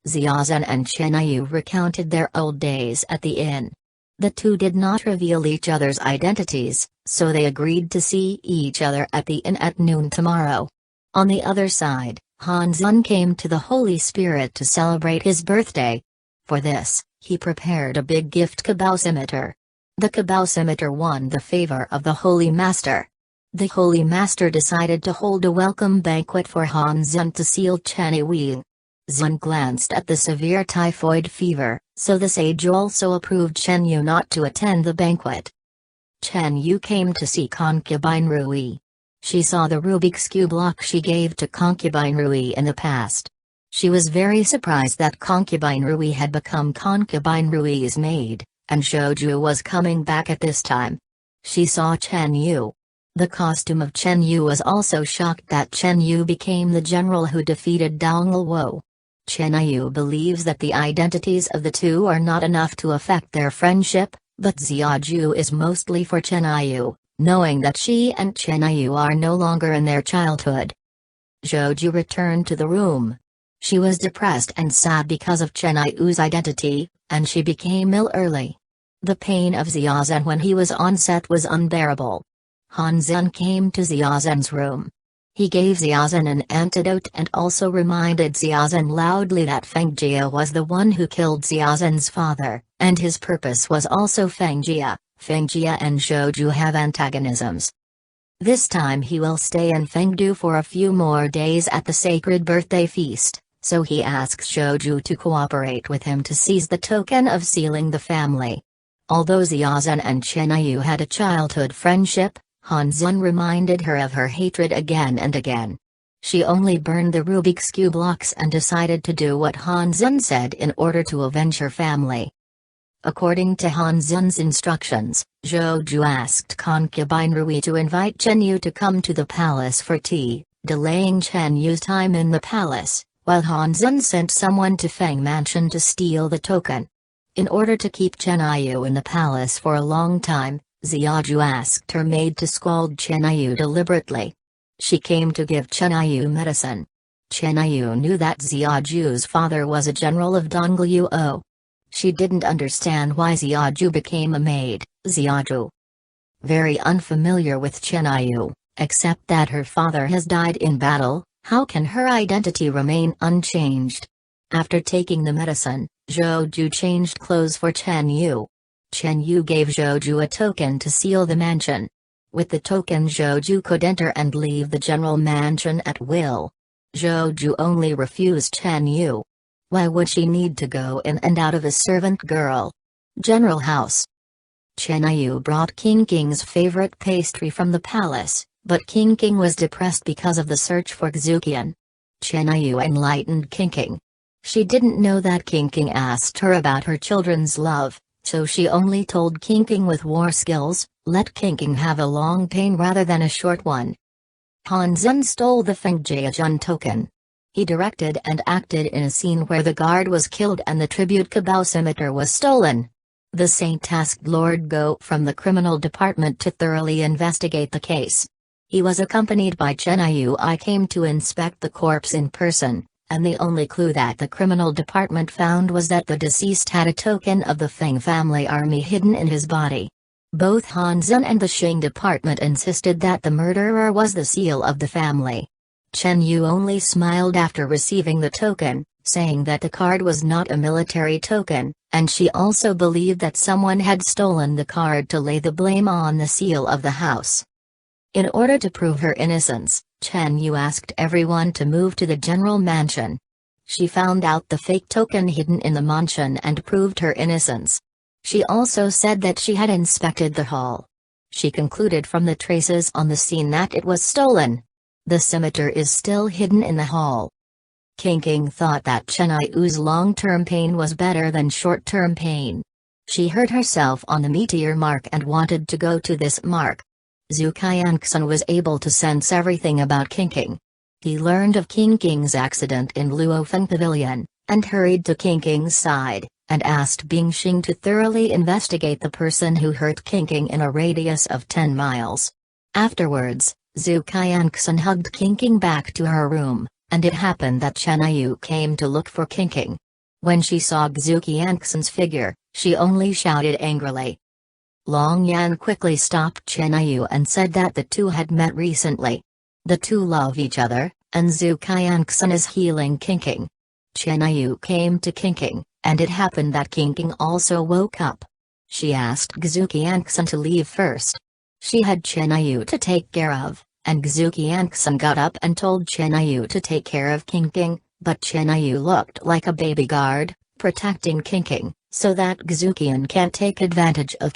Xiaozhen and Chen Yu recounted their old days at the inn. The two did not reveal each other's identities, so they agreed to see each other at the inn at noon tomorrow. On the other side, Han Zun came to the Holy Spirit to celebrate his birthday. For this, he prepared a big gift Kabao scimitar. The Kabao scimitar won the favor of the Holy Master. The Holy Master decided to hold a welcome banquet for Han Zun to seal Chen Yu. Zun glanced at the severe typhoid fever, so the sage also approved Chen Yu not to attend the banquet. Chen Yu came to see concubine Rui. She saw the Rubik's Cube lock she gave to concubine Rui in the past. She was very surprised that concubine Rui had become concubine Rui's maid, and Shouju was coming back at this time. She saw Chen Yu. The costume of Chen Yu was also shocked that Chen Yu became the general who defeated Dong Luo. Chen Yu believes that the identities of the two are not enough to affect their friendship, but Xiaoju is mostly for Chen Yu, knowing that she and Chen Yu are no longer in their childhood. Zhouju returned to the room. She was depressed and sad because of Chen Yu's identity, and she became ill early. The pain of Xiaozhen when he was on set was unbearable. Han Zun came to Xiaozhen's room. He gave Xiaozhen an antidote and also reminded Xiaozhen loudly that Feng Jia was the one who killed Xiaozhen's father, and his purpose was also Feng Jia. Feng Jia and Zhouju have antagonisms. This time he will stay in Fengdu for a few more days at the sacred birthday feast, so he asks Zhouju to cooperate with him to seize the token of sealing the family. Although Xiaozhen and Chen Yu had a childhood friendship, Han Zun reminded her of her hatred again and again. She only burned the Rubik's Cube locks and decided to do what Han Zun said in order to avenge her family. According to Han Zun's instructions, Zhouju asked concubine Rui to invite Chen Yu to come to the palace for tea, delaying Chen Yu's time in the palace, while Han Zun sent someone to Feng Mansion to steal the token. In order to keep Chen Yu in the palace for a long time, Xiaoju asked her maid to scald Chen Yu deliberately. She came to give Chen Yu medicine. Chen Yu knew that Xiaoju's father was a general of Dongluo. She didn't understand why Xiaoju became a maid. Xiaoju, very unfamiliar with Chen Yu, except that her father has died in battle, how can her identity remain unchanged? After taking the medicine, Zhouju changed clothes for Chen Yu. Chen Yu gave Zhouju a token to seal the mansion. With the token Zhouju could enter and leave the general mansion at will. Zhouju only refused Chen Yu. Why would she need to go in and out of a servant girl? General house. Chen Yu brought King King's favorite pastry from the palace, but King King was depressed because of the search for Xuqian. Chen Yu enlightened King King. She didn't know that King King asked her about her children's love, so she only told King King with war skills, let King King have a long pain rather than a short one. Han Zun stole the Feng Jiajun token. He directed and acted in a scene where the guard was killed and the tribute Kabao scimitar was stolen. The saint tasked Lord Go from the criminal department to thoroughly investigate the case. He was accompanied by Chen Yu. I came to inspect the corpse in person, and the only clue that the criminal department found was that the deceased had a token of the Feng family army hidden in his body. Both Han Zun and the Xing department insisted that the murderer was the seal of the family. Chen Yu only smiled after receiving the token, saying that the card was not a military token, and she also believed that someone had stolen the card to lay the blame on the seal of the house. In order to prove her innocence, Chen Yu asked everyone to move to the general mansion. She found out the fake token hidden in the mansion and proved her innocence. She also said that she had inspected the hall. She concluded from the traces on the scene that it was stolen. The scimitar is still hidden in the hall. King King thought that Chen Yu's long-term pain was better than short-term pain. She hurt herself on the meteor mark and wanted to go to this mark. Zhu Qianxun was able to sense everything about King King. He learned of King King's accident in Luofeng Pavilion, and hurried to King King's side, and asked Bing Xing to thoroughly investigate the person who hurt King King in a radius of 10 miles. Afterwards, Zhu Qianxun hugged King King back to her room, and it happened that Chen Yu came to look for King King. When she saw Gzuki Yanksan's figure, she only shouted angrily. Long Yan quickly stopped Chen Yu and said that the two had met recently. The two love each other, and Gzuki Yanksan is healing Kinking. Chen Yu came to Kinking, and it happened that Kinking also woke up. She asked Gzuki Yanksan to leave first. She had Chen Yu to take care of, and Gzuki Yanksan got up and told Chen Yu to take care of Kinking, but Chen Yu looked like a baby guard, protecting Kinking, so that Gzukian can't take advantage of